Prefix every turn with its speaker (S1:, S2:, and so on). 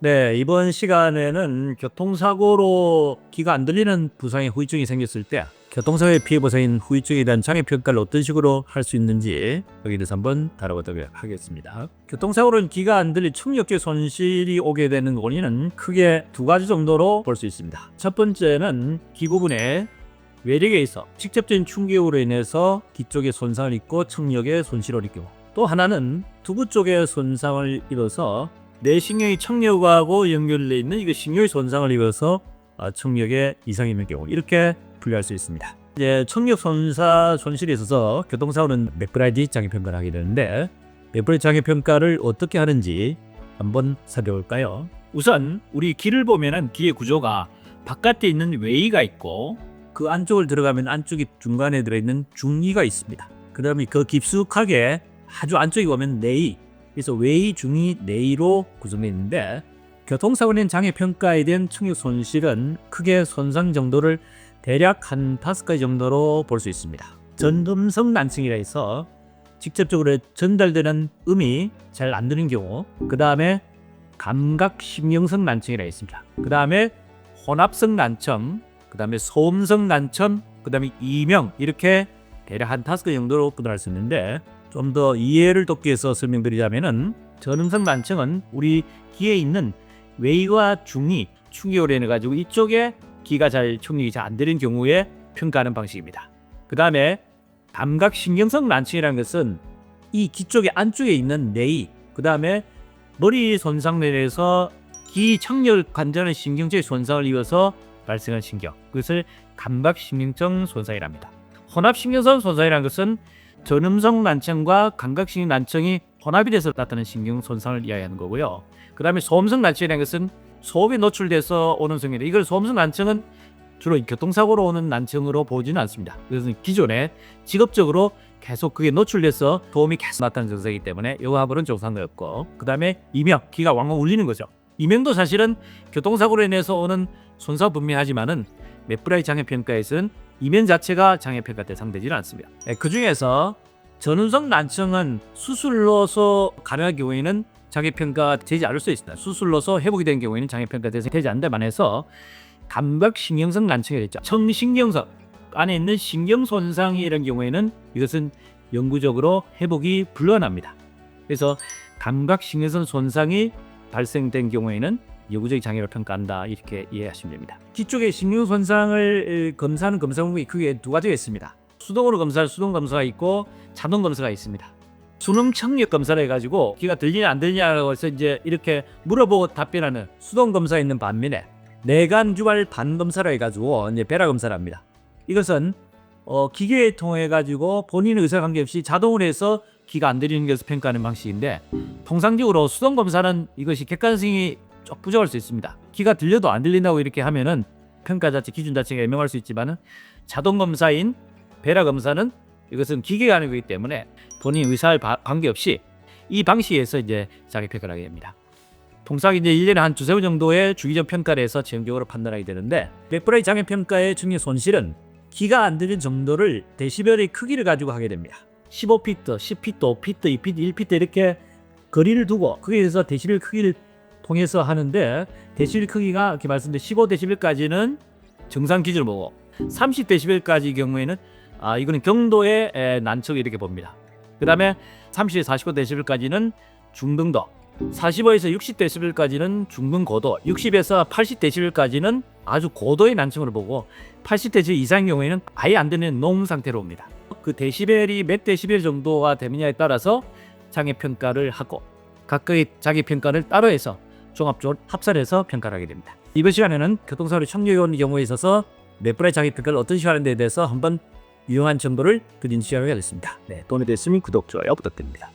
S1: 네, 이번 시간에는 교통사고로 귀가 안 들리는 부상의 후유증이 생겼을 때 교통사고의 피해 보상인 후유증에 대한 장애 평가를 어떤 식으로 할 수 있는지 여기 대해서 한번 다뤄보도록 하겠습니다. 교통사고로는 귀가 안 들리 청력적 손실이 오게 되는 원인은 크게 두 가지 정도로 볼 수 있습니다. 첫 번째는 귀 부분에 외력에 있어 직접적인 충격으로 인해서 귀 쪽에 손상을 입고 청력에 손실을 입고, 또 하나는 두부 쪽에 손상을 입어서 뇌신경이 청력하고 연결되어 있는 이거 신경의 손상을 입어서 청력에 이상이 있는 경우, 이렇게 분류할 수 있습니다. 이제 청력 손실에 있어서 교통사고는 맥브라이트 장애 평가를 하게 되는데, 맥브라이트 장애 평가를 어떻게 하는지 한번 살펴볼까요? 우선 우리 귀를 보면은 귀의 구조가 바깥에 있는 외이가 있고, 그 안쪽을 들어가면 안쪽이 중간에 들어있는 중이가 있습니다. 그 다음에 그 깊숙하게 아주 안쪽에 보면 내이, 그래서 외이, 중이, 내이로 구성되어 있는데, 교통사고는 장애평가에 대한 청력 손실은 크게 손상 정도를 대략 한 5가지 정도로 볼 수 있습니다. 전음성 난청이라 해서 직접적으로 전달되는 음이 잘 안 드는 경우, 그 다음에 감각신경성 난청이라 있습니다. 그 다음에 혼합성 난청, 그 다음에 소음성 난청, 그 다음에 이명, 이렇게 대략 한 5가지 정도로 분할할 수 있는데, 좀 더 이해를 돕기 위해서 설명드리자면은, 전음성 난청은 우리 귀에 있는 외이와 중이 충격으로 인해 가지고 이쪽에 귀가 잘 충격이 잘 안 되는 경우에 평가하는 방식입니다. 그 다음에 감각신경성 난청이라는 것은 이 귀 쪽에 안쪽에 있는 내이, 그 다음에 머리 손상에 의해서 귀 청력 관절의 신경체의 손상을 입어서 발생한 신경, 그것을 감각신경성 손상이랍니다. 혼합신경성 손상이라는 것은 전음성 난청과 감각신경 난청이 혼합이 돼서 나타나는 신경 손상을 이야기하는 거고요. 그 다음에 소음성 난청이라는 것은 소음에 노출돼서 오는 성인데, 이걸 소음성 난청은 주로 교통사고로 오는 난청으로 보지는 않습니다. 그래서 기존에 직업적으로 계속 그게 노출돼서 소음이 계속 나타나는 증상이기 때문에 이거 하고는 좀 상관없고, 그 다음에 이명, 귀가 왕왕 울리는 거죠. 이명도 사실은 교통사고로 인해서 오는 손상 분명하지만은 맥브라이트 장애평가에서는 이명 자체가 장애평가 대상되지는 않습니다. 그 중에서 전음성 난청은 수술로서 가능한 경우에는 장애평가 되지 않을 수 있습니다. 수술로서 회복이 된 경우에는 장애평가 대상이 되지 않는데만 해서, 감각신경성 난청이 있죠. 청신경성 안에 있는 신경손상이 이런 경우에는 이것은 영구적으로 회복이 불가능합니다. 그래서 감각신경성 손상이 발생된 경우에는 영구적 장애로 평가한다, 이렇게 이해하시면 됩니다. 귀 쪽의 신경손상을 검사하는 검사법이 크게 두 가지가 있습니다. 수동으로 검사할 수동 검사가 있고 자동 검사가 있습니다. 수능 청력 검사를 해가지고 귀가 들리냐 안 들리냐고 해서 이제 이렇게 물어보고 답변하는 수동 검사가 있는 반면에 내간주발 반검사를 해가지고 이제 베라 검사를 합니다. 이것은 기계에 통해 가지고 본인의 의사 관계없이 자동으로 해서 귀가 안 들리는 것을 평가하는 방식인데, 통상적으로 수동 검사는 이것이 객관성이 좀 부족할 수 있습니다. 귀가 들려도 안 들린다고 이렇게 하면은 평가 자체 기준 자체가 애매할 수 있지만은, 자동 검사인 베라 검사는 이것은 기계가 아니기 때문에 본인 의사와 관계없이 이 방식에서 이제 장애 평가를 하게 됩니다. 통상 이제 1년에 한 2-3번 정도의 주기적 평가를 해서 최종적으로 판단하게 되는데, 맥브라이트 장애 평가의 중요 손실은 귀가 안 들리는 정도를 데시벨의 크기를 가지고 하게 됩니다. 15피트, 10피트, 5피트, 2피트, 1피트 이렇게 거리를 두고 거기에서 데시벨 크기를 통해서 하는데, 데시벨 크기가 이렇게 말씀드린 15데시벨까지는 정상 기준을 보고, 30데시벨까지 경우에는 이거는 경도의 난청을 이렇게 봅니다. 그 다음에 30에서 49데시벨까지는 중등도, 45에서 60데시벨까지는 중등고도, 60에서 80데시벨까지는 아주 고도의 난청을 보고, 80데시벨 이상의 경우에는 아예 안 되는 농 상태로 옵니다. 그 데시벨이 몇 데시벨 정도가 되느냐에 따라서 장애평가를 하고, 각각의 장애평가를 따로 해서 종합적으로 합산해서 평가를 하게 됩니다. 이번 시간에는 교통사고로 청력이 오는 경우에 있어서 맥브라이트 장애평가를 어떤 식으로 하는 데에 대해서 한번 유용한 정보를 드린 시간이 되겠습니다. 네, 도움이 됐으면 구독, 좋아요 부탁드립니다.